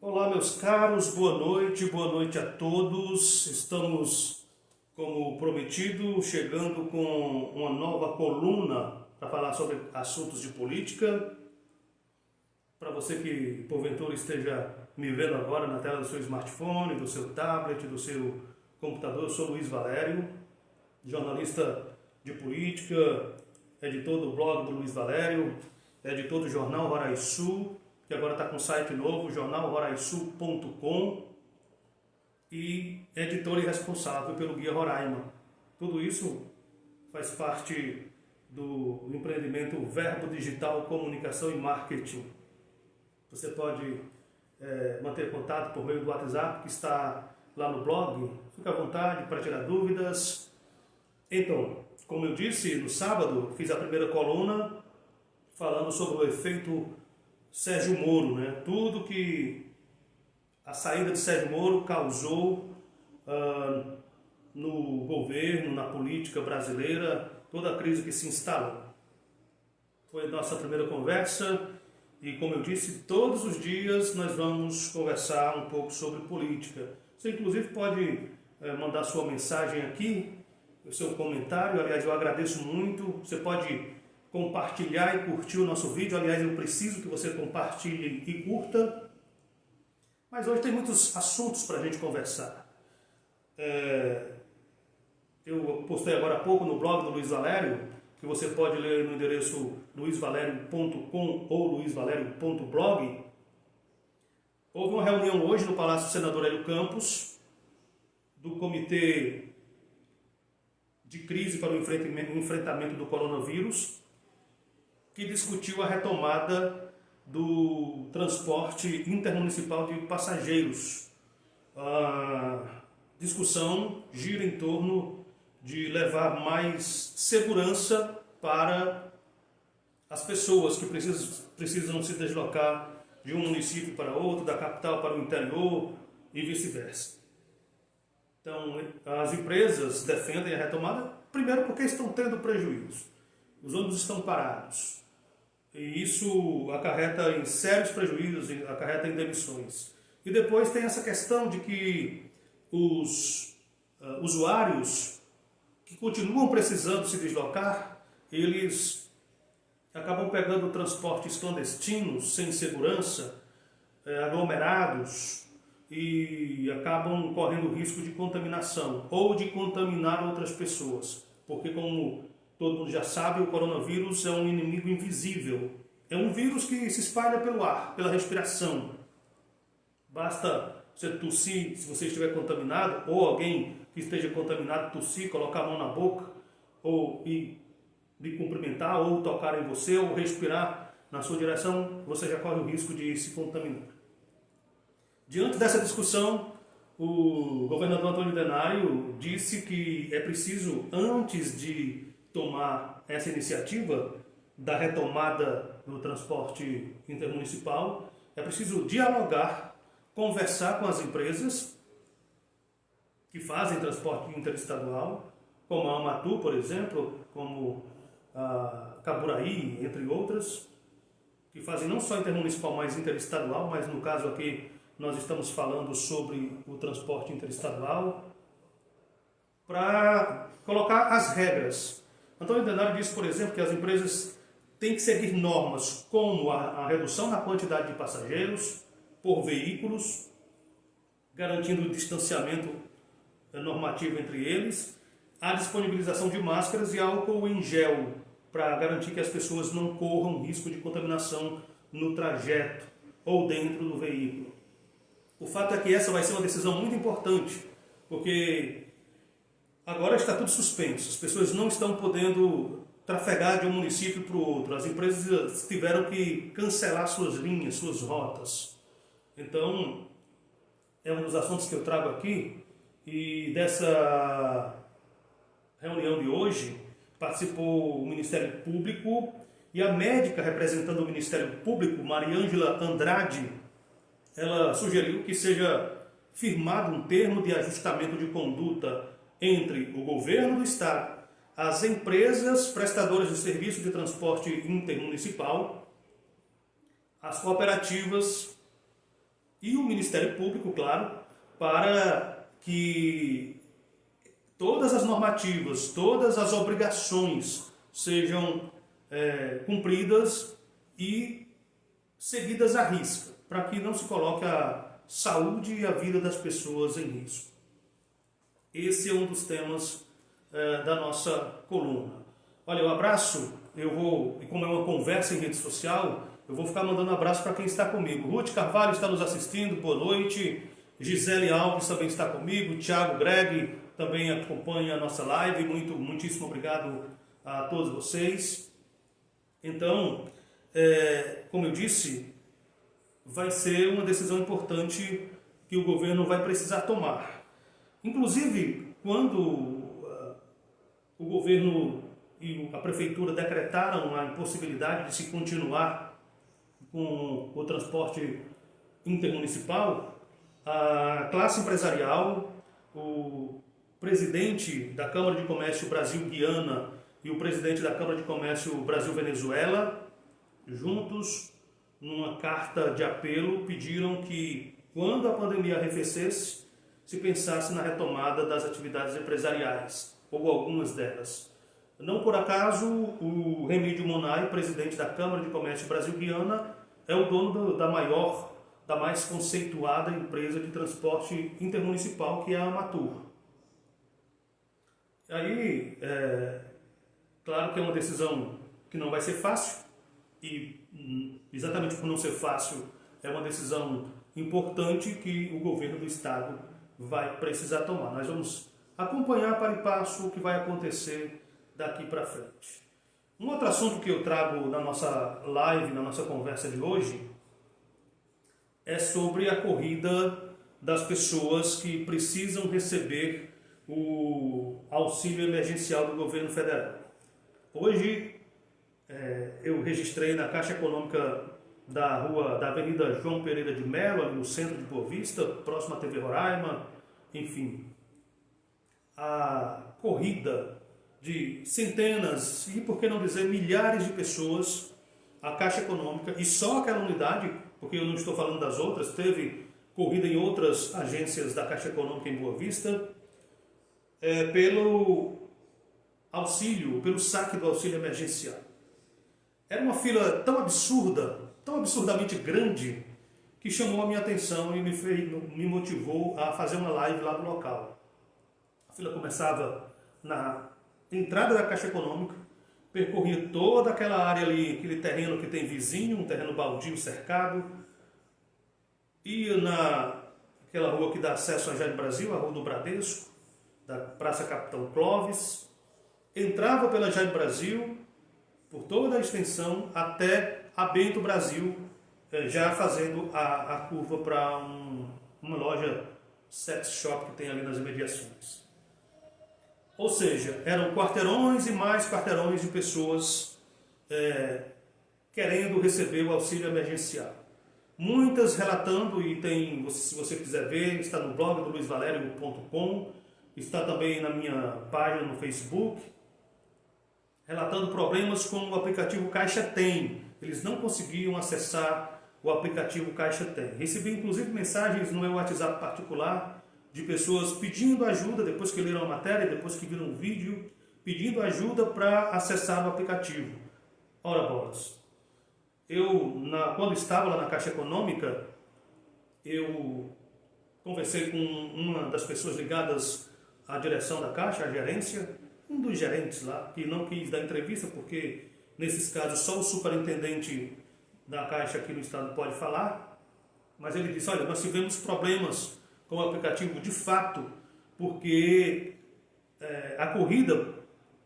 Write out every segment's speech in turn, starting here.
Olá, meus caros, boa noite a todos. Estamos, como prometido, chegando com uma nova coluna para falar sobre assuntos de política. Para você que, porventura, esteja me vendo agora na tela do seu smartphone, do seu tablet, do seu computador, eu sou Luiz Valério, jornalista de política, editor do blog do Luiz Valério, editor do jornal Roraissul, que agora está com um site novo, jornalroraissul.com, e editor e responsável pelo Guia Roraima. Tudo isso faz parte do empreendimento Verbo Digital, Comunicação e Marketing. Você pode manter contato por meio do WhatsApp, que está lá no blog. Fique à vontade para tirar dúvidas. Então, como eu disse, no sábado fiz a primeira coluna falando sobre o efeito Sérgio Moro, né? Tudo que a saída de Sérgio Moro causou no governo, na política brasileira, toda a crise que se instalou. Foi a nossa primeira conversa e, como eu disse, todos os dias nós vamos conversar um pouco sobre política. Você, inclusive, pode mandar sua mensagem aqui, o seu comentário. Aliás, eu agradeço muito. Você pode compartilhar e curtir o nosso vídeo. Aliás, eu preciso que você compartilhe e curta. Mas hoje tem muitos assuntos para a gente conversar. Eu postei agora há pouco no blog do Luiz Valério, que você pode ler no endereço luizvalerio.com ou luizvalerio.blog. Houve uma reunião hoje no Palácio do Senador Hélio Campos, do Comitê de Crise para o Enfrentamento do Coronavírus, que discutiu a retomada do transporte intermunicipal de passageiros. A discussão gira em torno de levar mais segurança para as pessoas que precisam se deslocar de um município para outro, da capital para o interior e vice-versa. Então, as empresas defendem a retomada, primeiro porque estão tendo prejuízo. Os ônibus estão parados. E isso acarreta em sérios prejuízos, acarreta em demissões. E depois tem essa questão de que os usuários que continuam precisando se deslocar, eles acabam pegando transportes clandestinos, sem segurança, aglomerados, e acabam correndo o risco de contaminação ou de contaminar outras pessoas. Porque, como todo mundo já sabe, o coronavírus é um inimigo invisível. É um vírus que se espalha pelo ar, pela respiração. Basta você tossir, se você estiver contaminado, ou alguém que esteja contaminado tossir, colocar a mão na boca, ou lhe cumprimentar, ou tocar em você, ou respirar na sua direção, você já corre o risco de se contaminar. Diante dessa discussão, o governador Antônio Denário disse que é preciso, antes de tomar essa iniciativa da retomada do transporte intermunicipal, é preciso dialogar, conversar com as empresas que fazem transporte interestadual, como a Amatu, por exemplo, como a Caburaí, entre outras, que fazem não só intermunicipal, mas interestadual, mas no caso aqui nós estamos falando sobre o transporte interestadual, para colocar as regras. Antônio Denário disse, por exemplo, que as empresas têm que seguir normas como a redução na quantidade de passageiros por veículos, garantindo o distanciamento normativo entre eles, a disponibilização de máscaras e álcool em gel, para garantir que as pessoas não corram risco de contaminação no trajeto ou dentro do veículo. O fato é que essa vai ser uma decisão muito importante, porque agora está tudo suspenso, as pessoas não estão podendo trafegar de um município para o outro, as empresas tiveram que cancelar suas linhas, suas rotas. Então, é um dos assuntos que eu trago aqui, e dessa reunião de hoje participou o Ministério Público e a médica representando o Ministério Público, Mariângela Andrade, ela sugeriu que seja firmado um termo de ajustamento de conduta entre o governo do estado, as empresas prestadoras de serviço de transporte intermunicipal, as cooperativas e o Ministério Público, claro, para que todas as normativas, todas as obrigações sejam cumpridas e seguidas à risca, para que não se coloque a saúde e a vida das pessoas em risco. Esse é um dos temas da nossa coluna. Olha, o abraço, e como é uma conversa em rede social, eu vou ficar mandando abraço para quem está comigo. Ruth Carvalho está nos assistindo, boa noite. Gisele Alves também está comigo. Thiago Greg também acompanha a nossa live. Muitíssimo obrigado a todos vocês. Então, como eu disse, vai ser uma decisão importante que o governo vai precisar tomar. Inclusive, quando o governo e a prefeitura decretaram a impossibilidade de se continuar com o transporte intermunicipal, a classe empresarial, o presidente da Câmara de Comércio Brasil-Guiana e o presidente da Câmara de Comércio Brasil-Venezuela, juntos, numa carta de apelo, pediram que, quando a pandemia arrefecesse, se pensasse na retomada das atividades empresariais, ou algumas delas. Não por acaso, o Remídio Monay, presidente da Câmara de Comércio Brasil-Guiana, é o dono da mais conceituada empresa de transporte intermunicipal, que é a Amatur. Aí, claro que é uma decisão que não vai ser fácil, e exatamente por não ser fácil, é uma decisão importante que o governo do estado vai precisar tomar. Nós vamos acompanhar para e passo o que vai acontecer daqui para frente. Um outro assunto que eu trago na nossa live, na nossa conversa de hoje, é sobre a corrida das pessoas que precisam receber o auxílio emergencial do governo federal. Hoje, eu registrei na Caixa Econômica da Avenida João Pereira de Mello, ali no centro de Boa Vista, próximo à TV Roraima, enfim, a corrida de centenas e, por que não dizer, milhares de pessoas à Caixa Econômica, e só aquela unidade, porque eu não estou falando das outras, teve corrida em outras agências da Caixa Econômica em Boa Vista, pelo auxílio, pelo saque do auxílio emergencial. Era uma fila tão absurda, tão absurdamente grande, que chamou a minha atenção e me motivou a fazer uma live lá no local. A fila começava na entrada da Caixa Econômica, percorria toda aquela área ali, aquele terreno que tem vizinho, um terreno baldio cercado, ia naquela rua que dá acesso a Jair Brasil, a Rua do Bradesco, da Praça Capitão Clóvis, entrava pela Jair Brasil, por toda a extensão, até a Bento Brasil, já fazendo a curva para uma loja sex shop que tem ali nas imediações. Ou seja, eram quarteirões e mais quarteirões de pessoas querendo receber o auxílio emergencial. Muitas relatando, e tem, se você quiser ver, está no blog do luisvalerio.com, está também na minha página no Facebook, relatando problemas com o aplicativo Caixa Tem. Eles não conseguiam acessar o aplicativo Caixa Tem. Recebi inclusive mensagens no meu WhatsApp particular de pessoas pedindo ajuda, depois que leram a matéria, depois que viram o vídeo, pedindo ajuda para acessar o aplicativo. Ora bolas. Quando estava lá na Caixa Econômica, eu conversei com uma das pessoas ligadas à direção da Caixa, à gerência, um dos gerentes lá, que não quis dar entrevista, porque nesses casos só o superintendente da Caixa aqui no estado pode falar, mas ele disse, olha, nós tivemos problemas com o aplicativo de fato, porque a corrida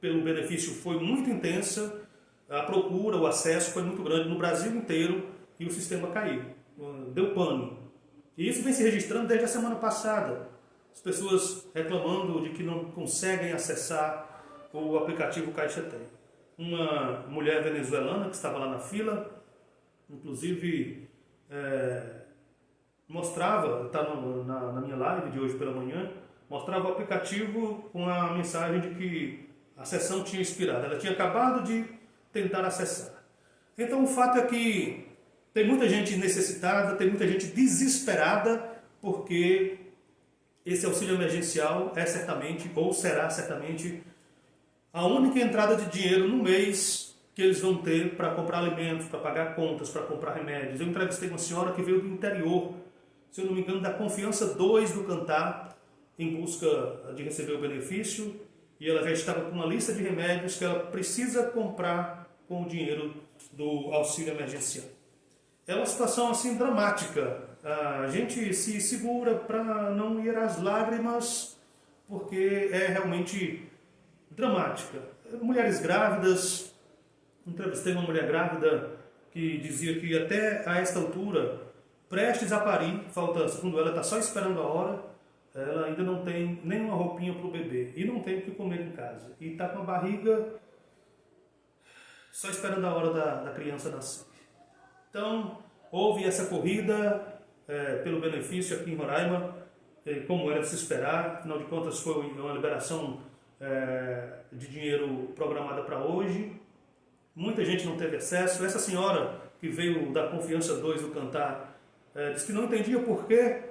pelo benefício foi muito intensa, a procura, o acesso foi muito grande no Brasil inteiro e o sistema caiu, deu pane. E isso vem se registrando desde a semana passada. As pessoas reclamando de que não conseguem acessar o aplicativo Caixa Tem. Uma mulher venezuelana que estava lá na fila, inclusive mostrava, está na minha live de hoje pela manhã, mostrava o aplicativo com a mensagem de que a sessão tinha expirado. Ela tinha acabado de tentar acessar. Então o fato é que Tem muita gente necessitada, tem muita gente desesperada, porque esse auxílio emergencial é certamente, ou será certamente, a única entrada de dinheiro no mês que eles vão ter para comprar alimentos, para pagar contas, para comprar remédios. Eu entrevistei uma senhora que veio do interior, se eu não me engano, da Confiança 2 do Cantar, em busca de receber o benefício, e ela já estava com uma lista de remédios que ela precisa comprar com o dinheiro do auxílio emergencial. É uma situação assim dramática. A gente se segura para não ir às lágrimas, porque é realmente dramática. Mulheres grávidas, entrevistei uma mulher grávida que dizia que até a esta altura, prestes a parir, falta, segundo ela, está só esperando a hora, ela ainda não tem nenhuma roupinha para o bebê e não tem o que comer em casa. E está com a barriga só esperando a hora da criança nascer. Então, houve essa corrida pelo benefício aqui em Roraima, como era de se esperar. Afinal de contas, foi uma liberação de dinheiro programada para hoje. Muita gente não teve acesso. Essa senhora que veio da Confiança 2 do Cantar disse que não entendia por que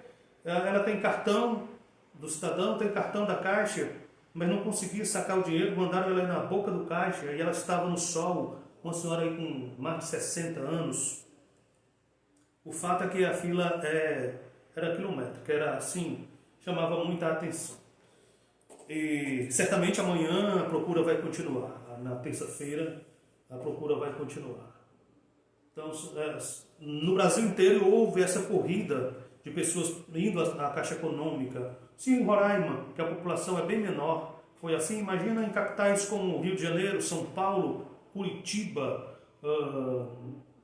ela tem cartão do cidadão, tem cartão da Caixa, mas não conseguia sacar o dinheiro. Mandaram ela na boca do caixa e ela estava no sol, uma senhora aí com mais de 60 anos. O fato é que a fila era quilométrica, era assim, chamava muita atenção. E certamente amanhã a procura vai continuar, na terça-feira a procura vai continuar. Então, no Brasil inteiro houve essa corrida de pessoas indo à Caixa Econômica. Sim, em Roraima, que a população é bem menor, foi assim. Imagina em capitais como Rio de Janeiro, São Paulo, Curitiba,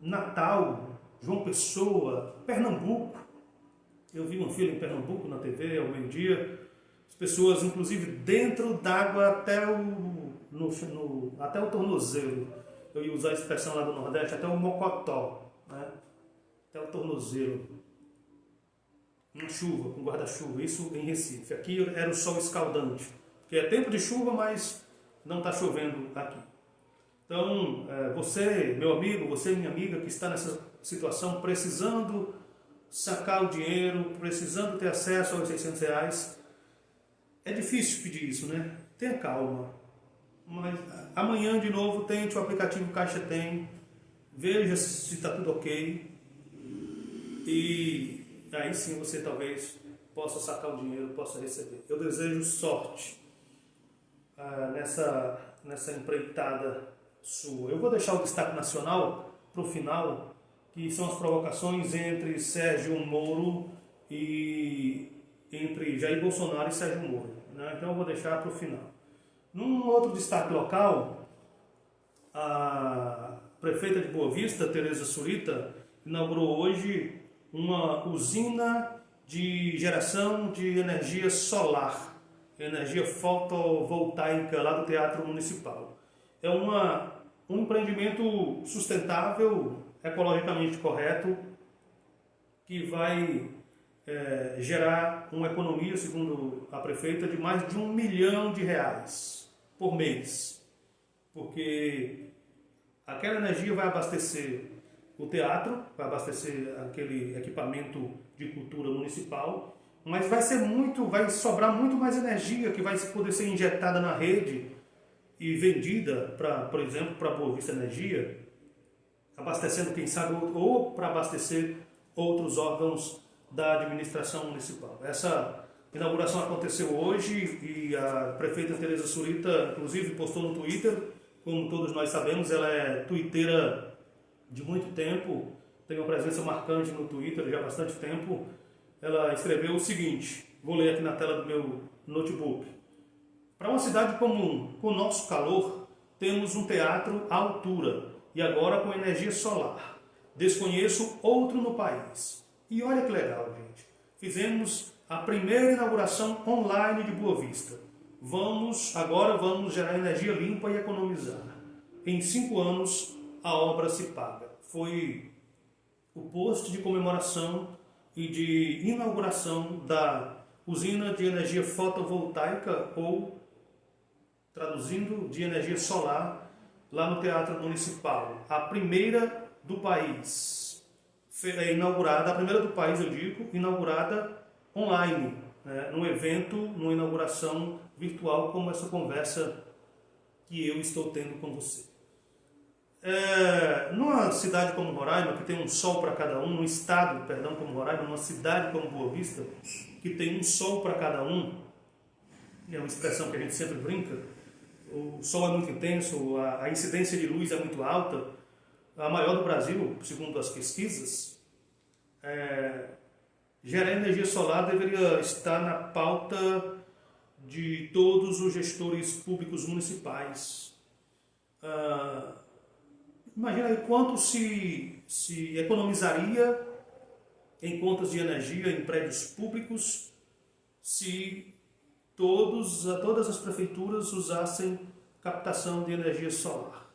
Natal, João Pessoa, Pernambuco. Eu vi uma fila em Pernambuco na TV ao meio-dia. As pessoas, inclusive, dentro d'água até o tornozelo. Eu ia usar a expressão lá do Nordeste, até o mocotó, né? Até o tornozelo. Em chuva, com guarda-chuva. Isso em Recife. Aqui era o sol escaldante. Porque é tempo de chuva, mas não está chovendo aqui. Então, você, meu amigo, você, minha amiga, que está nessa situação, precisando sacar o dinheiro, precisando ter acesso aos R$600, é difícil pedir isso, né? Tenha calma. Mas amanhã, de novo, tente o aplicativo Caixa Tem, veja se está tudo ok, e aí sim você talvez possa sacar o dinheiro, possa receber. Eu desejo sorte nessa empreitada sua. Eu vou deixar o destaque nacional para o final, que são as provocações entre Sérgio Moro e entre Jair Bolsonaro e Sérgio Moro, né? Então eu vou deixar para o final. Num outro destaque local, a prefeita de Boa Vista, Tereza Surita, inaugurou hoje uma usina de geração de energia solar, energia fotovoltaica lá do Teatro Municipal. É um empreendimento sustentável, ecologicamente correto, que vai gerar uma economia, segundo a prefeita, de mais de R$1 milhão por mês. Porque aquela energia vai abastecer o teatro, vai abastecer aquele equipamento de cultura municipal, mas vai sobrar muito mais energia que vai poder ser injetada na rede e vendida, por exemplo, para a Boa Vista Energia, abastecendo, quem sabe, ou para abastecer outros órgãos da administração municipal. Essa inauguração aconteceu hoje e a prefeita Tereza Surita, inclusive, postou no Twitter. Como todos nós sabemos, ela é twitteira de muito tempo, tem uma presença marcante no Twitter já há bastante tempo. Ela escreveu o seguinte, vou ler aqui na tela do meu notebook. Para uma cidade comum, com o nosso calor, temos um teatro à altura e agora com energia solar. Desconheço outro no país. E olha que legal, gente. Fizemos a primeira inauguração online de Boa Vista. Agora vamos gerar energia limpa e economizar. Em 5 anos, a obra se paga. Foi o post de comemoração e de inauguração da usina de energia fotovoltaica, ou, traduzindo, de energia solar, lá no Teatro Municipal. A primeira do país. inaugurada, a primeira do país, eu digo, inaugurada online, né, num evento, numa inauguração virtual, como essa conversa que eu estou tendo com você. Numa cidade como Roraima, que tem um sol para cada um, num estado, perdão, como Roraima, numa cidade como Boa Vista, que tem um sol para cada um, é uma expressão que a gente sempre brinca, o sol é muito intenso, a incidência de luz é muito alta, a maior do Brasil, segundo as pesquisas, gerar energia solar deveria estar na pauta de todos os gestores públicos municipais. Imagina aí quanto se economizaria em contas de energia em prédios públicos se todas as prefeituras usassem captação de energia solar.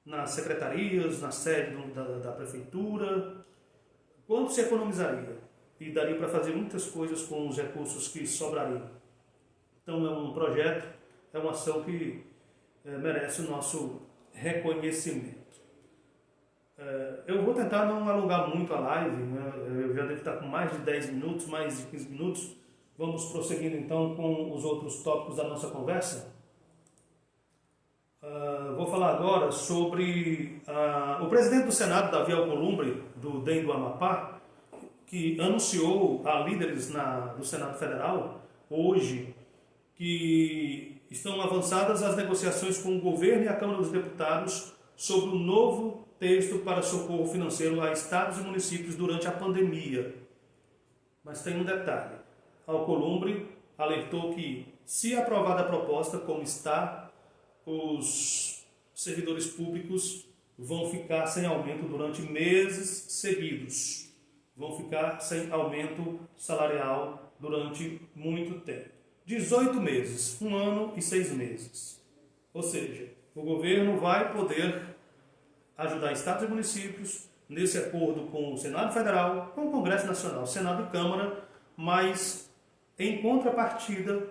Nas secretarias, na sede da prefeitura, quanto se economizaria? E daria para fazer muitas coisas com os recursos que sobrariam. Então é um projeto, é uma ação que merece o nosso reconhecimento. Eu vou tentar não alongar muito a live, né? Eu já devo estar com mais de 10 minutos, mais de 15 minutos. Vamos prosseguindo então com os outros tópicos da nossa conversa. Vou falar agora sobre o presidente do Senado, Davi Alcolumbre, do DEM do Amapá, que anunciou a líderes do Senado Federal hoje que estão avançadas as negociações com o governo e a Câmara dos Deputados sobre o novo texto para socorro financeiro a estados e municípios durante a pandemia. Mas tem um detalhe. Alcolumbre alertou que, se aprovada a proposta como está, os servidores públicos vão ficar sem aumento durante meses seguidos. Vão ficar sem aumento salarial durante muito tempo. 18 meses, 1 ano e 6 meses. Ou seja, o governo vai poder ajudar estados e municípios nesse acordo com o Senado Federal, com o Congresso Nacional, Senado e Câmara, mas em contrapartida,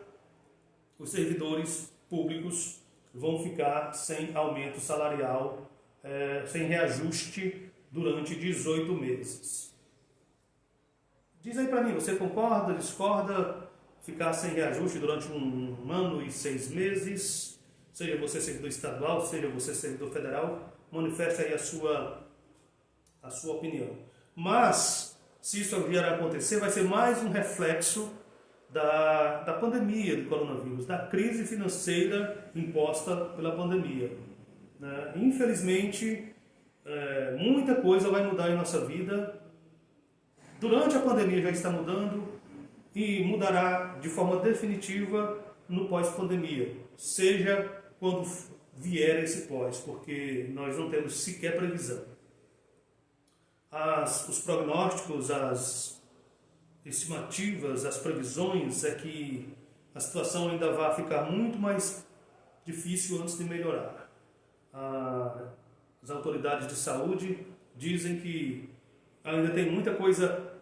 os servidores públicos vão ficar sem aumento salarial, sem reajuste durante 18 meses. Diz aí para mim, você concorda, discorda, ficar sem reajuste durante 1 ano e 6 meses? Seja você servidor estadual, seja você servidor federal, manifeste aí a sua opinião. Mas, se isso vier a acontecer, vai ser mais um reflexo da pandemia do coronavírus, da crise financeira imposta pela pandemia. Infelizmente, muita coisa vai mudar em nossa vida. Durante a pandemia já está mudando e mudará de forma definitiva no pós-pandemia, seja quando vier esse pós, porque nós não temos sequer previsão. Os prognósticos, as estimativas, as previsões é que a situação ainda vai ficar muito mais difícil antes de melhorar. As autoridades de saúde dizem que ainda tem muita coisa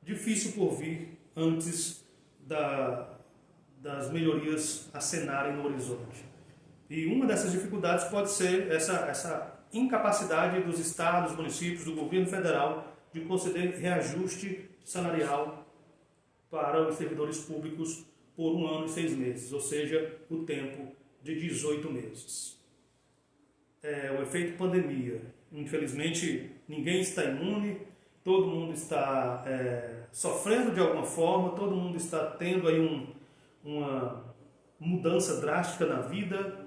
difícil por vir antes das melhorias acenarem no horizonte. E uma dessas dificuldades pode ser essa incapacidade dos estados, municípios, do governo federal de conceder reajuste salarial para os servidores públicos por 1 ano e 6 meses, ou seja, o tempo de 18 meses. O efeito pandemia. Infelizmente, ninguém está imune, todo mundo está sofrendo de alguma forma, todo mundo está tendo aí uma mudança drástica na vida.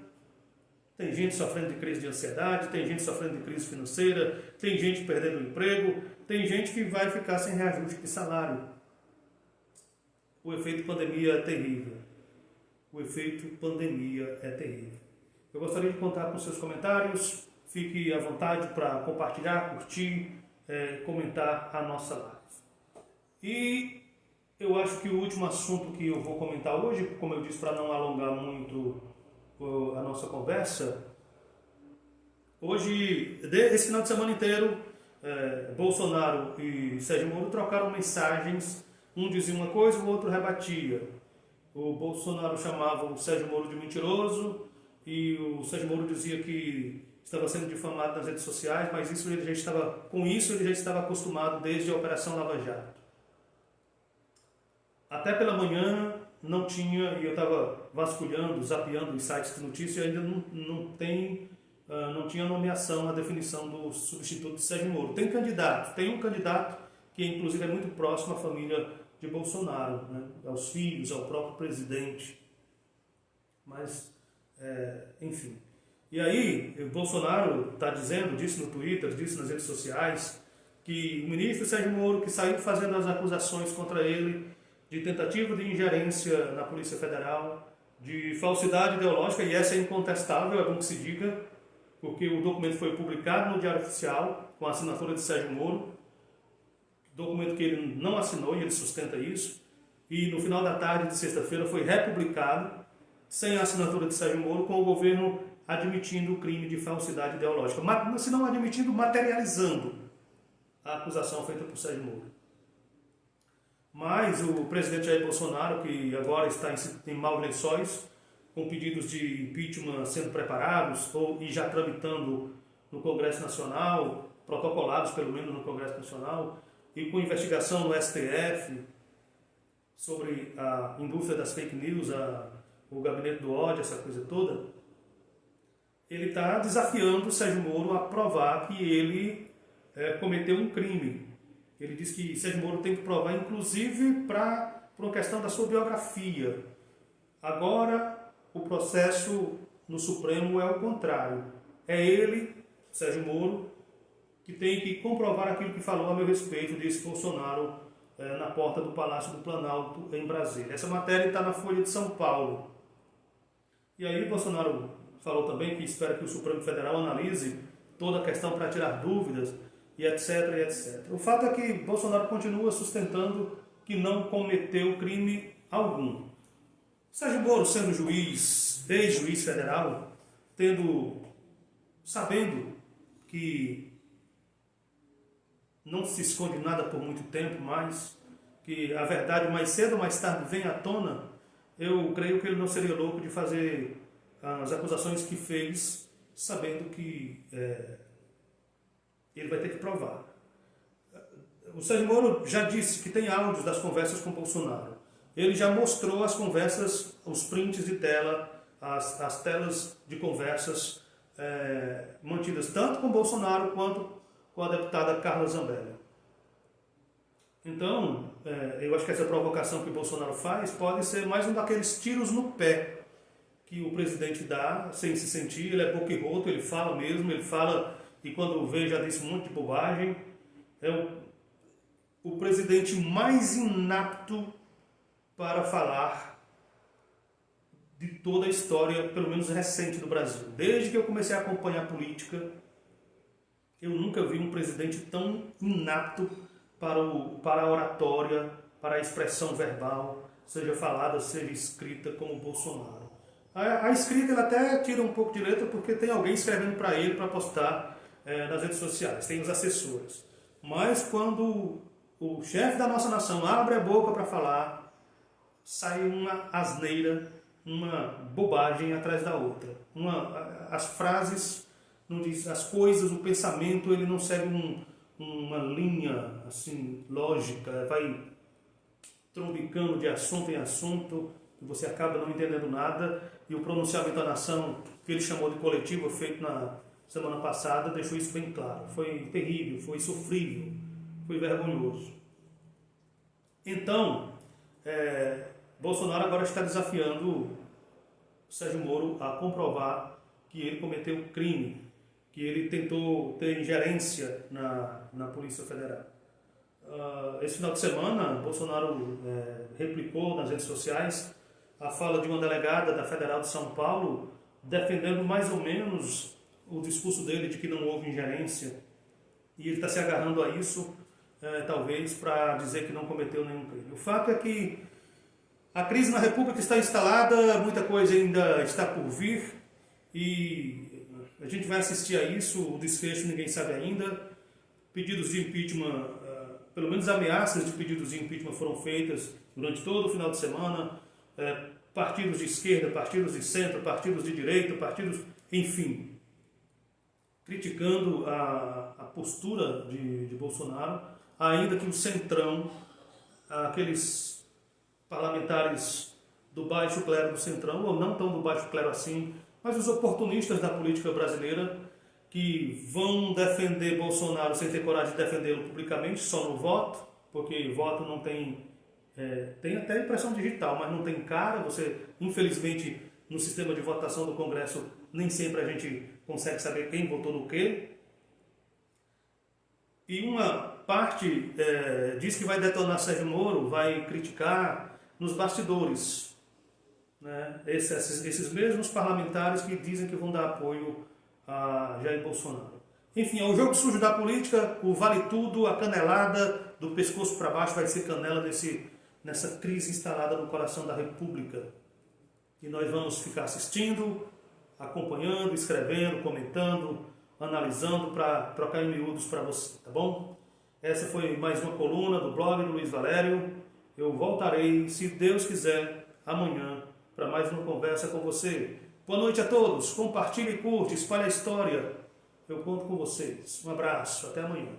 Tem gente sofrendo de crise de ansiedade, tem gente sofrendo de crise financeira, tem gente perdendo o emprego, tem gente que vai ficar sem reajuste de salário. O efeito pandemia é terrível. O efeito pandemia é terrível. Eu gostaria de contar com seus comentários. Fique à vontade para compartilhar, curtir, comentar a nossa live. E eu acho que o último assunto que eu vou comentar hoje, como eu disse, para não alongar muito a nossa conversa, hoje, esse final de semana inteiro, Bolsonaro e Sérgio Moro trocaram mensagens, um dizia uma coisa, o outro rebatia. O Bolsonaro chamava o Sérgio Moro de mentiroso e o Sérgio Moro dizia que estava sendo difamado nas redes sociais, mas com isso ele já estava acostumado desde a Operação Lava Jato. Até pela manhã não tinha, e eu estava vasculhando, zapeando os sites de notícia, e ainda não tinha nomeação, a definição do substituto de Sérgio Moro. Tem um candidato que inclusive é muito próximo à família de Bolsonaro, né? Aos filhos, ao próprio presidente. Mas, enfim. E aí, o Bolsonaro está disse no Twitter, disse nas redes sociais, que o ministro Sérgio Moro, que saiu fazendo as acusações contra ele de tentativa de ingerência na Polícia Federal, de falsidade ideológica, e essa é incontestável, é bom que se diga, porque o documento foi publicado no Diário Oficial, com a assinatura de Sérgio Moro, documento que ele não assinou e ele sustenta isso, e no final da tarde de sexta-feira foi republicado, sem a assinatura de Sérgio Moro, com o governo admitindo o crime de falsidade ideológica, se não admitindo, materializando a acusação feita por Sérgio Moro. Mas o presidente Jair Bolsonaro, que agora está em maus lençóis, com pedidos de impeachment sendo preparados e já tramitando no Congresso Nacional, protocolados pelo menos no Congresso Nacional, e com investigação no STF sobre a indústria das fake news, o gabinete do ódio, essa coisa toda, ele está desafiando o Sérgio Moro a provar que ele cometeu um crime. Ele diz que Sérgio Moro tem que provar, inclusive, por uma questão da sua biografia. Agora, o processo no Supremo é o contrário. É ele, Sérgio Moro, que tem que comprovar aquilo que falou a meu respeito, disse Bolsonaro na porta do Palácio do Planalto, em Brasília. Essa matéria está na Folha de São Paulo. E aí Bolsonaro falou também que espera que o Supremo Federal analise toda a questão para tirar dúvidas, e etc, e etc. O fato é que Bolsonaro continua sustentando que não cometeu crime algum. Sérgio Moro, sendo juiz, ex-juiz federal, sabendo que não se esconde nada por muito tempo mais, que a verdade mais cedo ou mais tarde vem à tona, eu creio que ele não seria louco de fazer as acusações que fez, sabendo que ele vai ter que provar. O Sérgio Moro já disse que tem áudios das conversas com Bolsonaro. Ele já mostrou as conversas, os prints de tela, as telas de conversas mantidas tanto com Bolsonaro quanto com a deputada Carla Zambelli. Então, eu acho que essa provocação que o Bolsonaro faz pode ser mais um daqueles tiros no pé que o presidente dá sem se sentir. Ele é boquiroto, ele fala mesmo, ele fala... E quando vê, já disse um monte de bobagem. É o presidente mais inapto para falar de toda a história, pelo menos recente, do Brasil. Desde que eu comecei a acompanhar a política, eu nunca vi um presidente tão inapto para a oratória, para a expressão verbal, seja falada, seja escrita, como o Bolsonaro. A escrita ele até tira um pouco de letra, porque tem alguém escrevendo para ele para postar nas redes sociais, tem os assessores. Mas quando o chefe da nossa nação abre a boca para falar, sai uma asneira, uma bobagem atrás da outra. As frases, não diz, as coisas, o pensamento, ele não segue uma linha assim, lógica, vai trombicando de assunto em assunto, e você acaba não entendendo nada, e o pronunciamento da nação, que ele chamou de coletivo, feito na semana passada, deixou isso bem claro. Foi terrível, foi sofrível, foi vergonhoso. Então, Bolsonaro agora está desafiando Sérgio Moro a comprovar que ele cometeu crime, que ele tentou ter ingerência na Polícia Federal. Esse final de semana, Bolsonaro replicou nas redes sociais a fala de uma delegada da Federal de São Paulo, defendendo mais ou menos o discurso dele de que não houve ingerência, e ele está se agarrando a isso, talvez, para dizer que não cometeu nenhum crime. O fato é que a crise na República está instalada, muita coisa ainda está por vir, e a gente vai assistir a isso, o desfecho ninguém sabe ainda. Pedidos de impeachment, pelo menos ameaças de pedidos de impeachment foram feitas durante todo o final de semana, partidos de esquerda, partidos de centro, partidos de direita, enfim. criticando a postura de Bolsonaro, ainda que o Centrão, aqueles parlamentares do baixo clero do Centrão, ou não tão do baixo clero assim, mas os oportunistas da política brasileira, que vão defender Bolsonaro sem ter coragem de defendê-lo publicamente, só no voto, porque voto não tem, tem até impressão digital, mas não tem cara. Você, infelizmente, no sistema de votação do Congresso, nem sempre a gente consegue saber quem votou no quê. E uma parte diz que vai detonar Sérgio Moro, vai criticar nos bastidores, né? Esses mesmos parlamentares que dizem que vão dar apoio a Jair Bolsonaro. Enfim, é o jogo sujo da política, o vale tudo, a canelada do pescoço para baixo vai ser canela nessa crise instalada no coração da República. E nós vamos ficar assistindo, acompanhando, escrevendo, comentando, analisando para trocar em miúdos para você, tá bom? Essa foi mais uma coluna do blog do Luiz Valério. Eu voltarei, se Deus quiser, amanhã para mais uma conversa com você. Boa noite a todos, compartilhe, curte, espalhe a história. Eu conto com vocês. Um abraço, até amanhã.